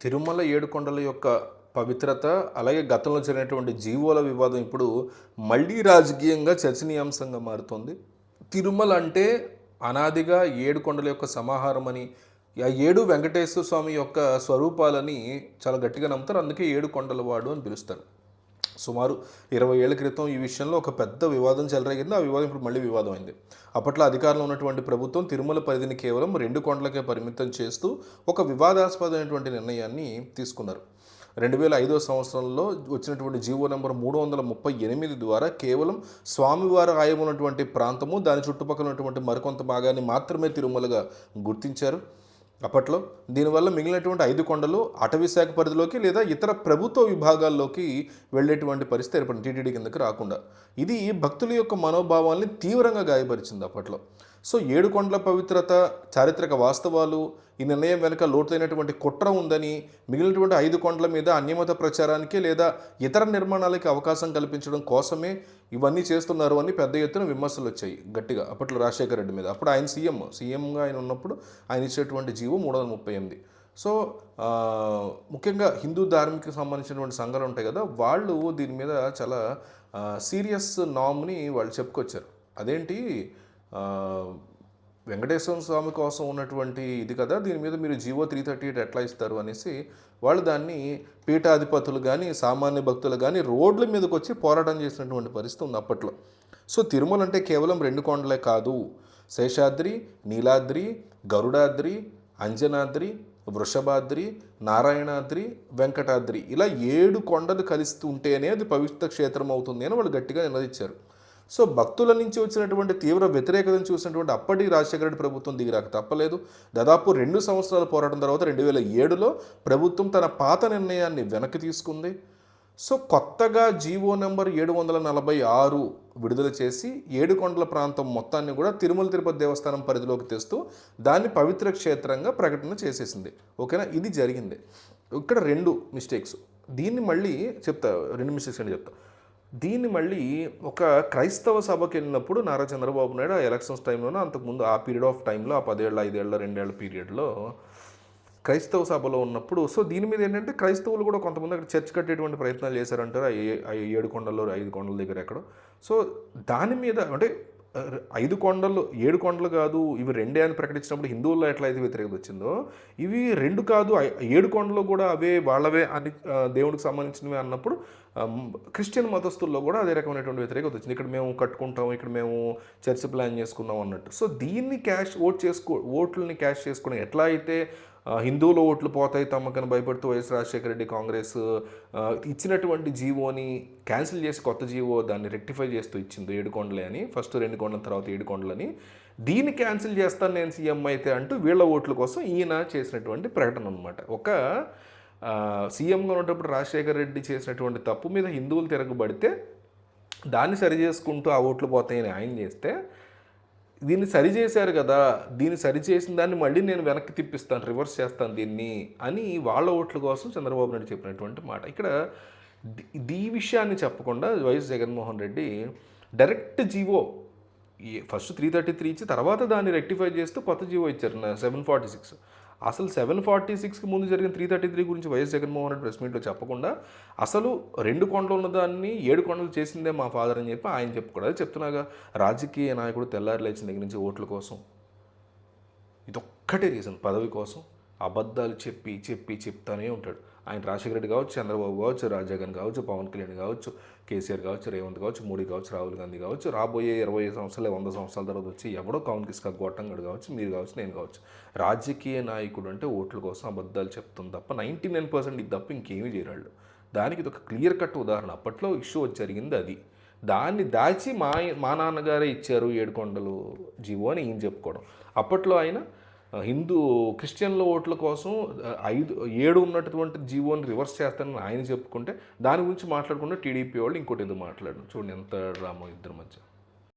తిరుమల ఏడుకొండల యొక్క పవిత్రత, అలాగే గతంలో జరిగినటువంటి జీవోల వివాదం ఇప్పుడు మళ్ళీ రాజకీయంగా చర్చనీయాంశంగా మారుతోంది. తిరుమల అంటే అనాదిగా ఏడు కొండల యొక్క సమాహారం అని, ఆ ఏడు వెంకటేశ్వర స్వామి యొక్క స్వరూపాలని చాలా గట్టిగా నమ్ముతారు. అందుకే ఏడు కొండలవాడు అని పిలుస్తారు. సుమారు 20 ఏళ్ల క్రితం ఈ విషయంలో ఒక పెద్ద వివాదం చెలరేగింది. ఆ వివాదం ఇప్పుడు మళ్ళీ వివాదం అయింది. అప్పట్లో అధికారంలో ఉన్నటువంటి ప్రభుత్వం తిరుమల పరిధిని కేవలం 2 కొండలకే పరిమితం చేస్తూ ఒక వివాదాస్పదమైనటువంటి నిర్ణయాన్ని తీసుకున్నారు. 2005 సంవత్సరంలో వచ్చినటువంటి జీవో నెంబర్ 338 ద్వారా కేవలం స్వామివారి ఆలయం ఉన్నటువంటి ప్రాంతము, దాని చుట్టుపక్కల ఉన్నటువంటి మరికొంత భాగాన్ని మాత్రమే తిరుమలగా గుర్తించారు అప్పట్లో. దీనివల్ల మిగిలినటువంటి 5 కొండలు అటవీ శాఖ పరిధిలోకి లేదా ఇతర ప్రభుత్వ విభాగాల్లోకి వెళ్ళేటువంటి పరిస్థితి ఏర్పడింది, టీటీడీ కిందకి రాకుండా. ఇది భక్తుల యొక్క మనోభావాల్ని తీవ్రంగా గాయపరిచింది అప్పట్లో. సో 7 కొండల పవిత్రత, చారిత్రక వాస్తవాలు, ఈ నిర్ణయం వెనుక లోతైనటువంటి కుట్ర ఉందని, మిగిలినటువంటి 5 కొండల మీద అన్యమత ప్రచారానికి లేదా ఇతర నిర్మాణాలకి అవకాశం కల్పించడం కోసమే ఇవన్నీ చేస్తున్నారు అని పెద్ద ఎత్తున విమర్శలు వచ్చాయి గట్టిగా అప్పట్లో రాజశేఖర రెడ్డి మీద. అప్పుడు ఆయన సీఎంగా ఆయన ఉన్నప్పుడు ఆయన ఇచ్చేటువంటి జీవో 338. సో ముఖ్యంగా హిందూ ధార్మిక సంబంధించినటువంటి సంఘాలు ఉంటాయి కదా, వాళ్ళు దీని మీద చాలా సీరియస్ నామ్ని వాళ్ళు చెప్పుకొచ్చారు. అదేంటి, వెంకటేశ్వర స్వామి కోసం ఉన్నటువంటి ఇది కదా, దీని మీద మీరు జీవో 338 ఎట్లా ఇస్తారు అనేసి వాళ్ళు దాన్ని పీఠాధిపతులు కానీ సామాన్య భక్తులు కానీ రోడ్ల మీదకి వచ్చి పోరాటం చేసినటువంటి పరిస్థితి ఉంది అప్పట్లో. సో తిరుమల అంటే కేవలం 2 కొండలే కాదు, శేషాద్రి, నీలాద్రి, గరుడాద్రి, అంజనాద్రి, వృషభాద్రి, నారాయణాద్రి, వెంకటాద్రి, ఇలా 7 కొండలు కలిసి ఉంటేనే అది పవిత్ర క్షేత్రం అవుతుంది అని వాళ్ళు గట్టిగా నినదించారు. సో భక్తుల నుంచి వచ్చినటువంటి తీవ్ర వ్యతిరేకతను చూసినటువంటి అప్పటి రాజశేఖర రెడ్డి ప్రభుత్వం దిగిరాక తప్పలేదు. దాదాపు 2 సంవత్సరాల పోరాటం తర్వాత 2007లో ప్రభుత్వం తన పాత నిర్ణయాన్ని వెనక్కి తీసుకుంది. సో కొత్తగా జీవో నెంబర్ 746 విడుదల చేసి 7 కొండల ప్రాంతం మొత్తాన్ని కూడా తిరుమల తిరుపతి దేవస్థానం పరిధిలోకి తెస్తూ దాన్ని పవిత్ర క్షేత్రంగా ప్రకటన చేసేసింది. ఓకేనా, ఇది జరిగింది. ఇక్కడ 2 మిస్టేక్స్. దీన్ని మళ్ళీ చెప్తా, 2 మిస్టేక్స్ అని చెప్తా. దీన్ని మళ్ళీ ఒక క్రైస్తవ సభకి వెళ్ళినప్పుడు నారా చంద్రబాబు నాయుడు ఆ ఎలక్షన్స్ టైంలోనే, అంతకుముందు ఆ పీరియడ్ ఆఫ్ టైంలో, ఆ 10 ఏళ్ళ 5 ఏళ్ళ 2 ఏళ్ళ పీరియడ్లో క్రైస్తవ సభలో ఉన్నప్పుడు, సో దీని మీద ఏంటంటే క్రైస్తవులు కూడా కొంతమంది అక్కడ చర్చ్ కట్టేటువంటి ప్రయత్నాలు చేశారంటారు. 7 కొండల్లో 5 కొండల దగ్గర ఎక్కడో. సో దాని మీద అంటే 5 కొండలు 7 కొండలు కాదు, ఇవి 2 అని ప్రకటించినప్పుడు హిందువుల్లో ఎట్లా అయితే వ్యతిరేకత వచ్చిందో, ఇవి 2 కాదు 7 కొండలు కూడా అవే వాళ్ళవే అని దేవుడికి సంబంధించినవి అన్నప్పుడు క్రిస్టియన్ మతస్థుల్లో కూడా అదే రకమైనటువంటి వ్యతిరేకత వచ్చింది. ఇక్కడ మేము కట్టుకుంటాం, ఇక్కడ మేము చర్చ్ ప్లాన్ చేసుకున్నాం అన్నట్టు. సో దీన్ని ఓట్లని క్యాష్ చేసుకోవడం, ఎట్లా అయితే హిందువుల ఓట్లు పోతాయి తమకని భయపడుతూ వైఎస్ రాజశేఖర రెడ్డి కాంగ్రెస్ ఇచ్చినటువంటి జీవోని క్యాన్సిల్ చేసి కొత్త జీవో దాన్ని రెక్టిఫై చేస్తూ ఇచ్చింది 7 కొండలే అని, ఫస్ట్ 2 కొండల తర్వాత 7 కొండలని, దీన్ని క్యాన్సిల్ చేస్తాను నేను సీఎం అయితే అంటూ వీళ్ళ ఓట్ల కోసం ఈయన చేసినటువంటి ప్రకటన అనమాట. ఒక సీఎంగా ఉన్నప్పుడు రాజశేఖర రెడ్డి చేసినటువంటి తప్పు మీద హిందువులు తిరగబడితే దాన్ని సరి చేసుకుంటూ ఆ ఓట్లు పోతాయని ఆయన చేస్తే, దీన్ని సరిచేశారు కదా, దీన్ని సరిచేసిన దాన్ని మళ్ళీ నేను వెనక్కి తిప్పిస్తాను, రివర్స్ చేస్తాను దీన్ని అని వాళ్ళ ఓట్ల కోసం చంద్రబాబు నాయుడు చెప్పినటువంటి మాట. ఇక్కడ ఈ విషయాన్ని చెప్పకుండా YS Jaganmohan Reddy direct GO first 333 ఇచ్చి తర్వాత దాన్ని రెక్టిఫై చేస్తూ కొత్త జీవో ఇచ్చారు 746. అసలు 746కి ముందు జరిగిన 333 గురించి వైఎస్ జగన్మోహన్ రెడ్డి ప్రెస్ మీట్లో చెప్పకుండా అసలు 2 కొండలు ఉన్నదాన్ని 7 కొండలు చేసిందే మా ఫాదర్ అని చెప్పి ఆయన చెప్పుకోవడం. చెప్తున్నాగా, రాజకీయ నాయకుడు తెల్లారి లేచిన దగ్గర నుంచి ఓట్ల కోసం, ఇదొక్కటే రీజన్, పదవి కోసం అబద్ధాలు చెప్తానే ఉంటాడు. ఆయన రాజశేఖర రెడ్డి కావచ్చు, చంద్రబాబు కావచ్చు, జగన్ కావచ్చు, పవన్ కళ్యాణ్ కావచ్చు, కేసీఆర్ కావచ్చు, రేవంత్ కావచ్చు, మోడీ కావచ్చు, రాహుల్ గాంధీ కావచ్చు, రాబోయే 20 సంవత్సరాలు 100 సంవత్సరాల తర్వాత వచ్చి ఎవడో కాంగ్రెస్ గొట్టంగడు కావచ్చు, మీరు కావచ్చు, నేను కావచ్చు, రాజకీయ నాయకుడు అంటే ఓట్ల కోసం అబద్ధాలు చెప్తుంది తప్ప 99% ఇది తప్ప ఇంకేమీ చేయరాళ్ళు. దానికి ఇది ఒక క్లియర్ కట్ ఉదాహరణ. అప్పట్లో ఇష్యూ జరిగింది అది. దాన్ని దాచి మా నాన్నగారే ఇచ్చారు 7 కొండలు జీవో అని ఈయన చెప్పుకోవడం. అప్పట్లో ఆయన క్రిస్టియన్ల ఓట్ల కోసం 7 ఉన్నటువంటి జీవోని రివర్స్ చేస్తానని ఆయన చెప్పుకుంటే, దాని గురించి మాట్లాడకుండా టీడీపీ వాళ్ళు ఇంకోటి ఎందుకు మాట్లాడరు. చూడండి ఎంత డ్రామా ఇద్దరి మధ్య.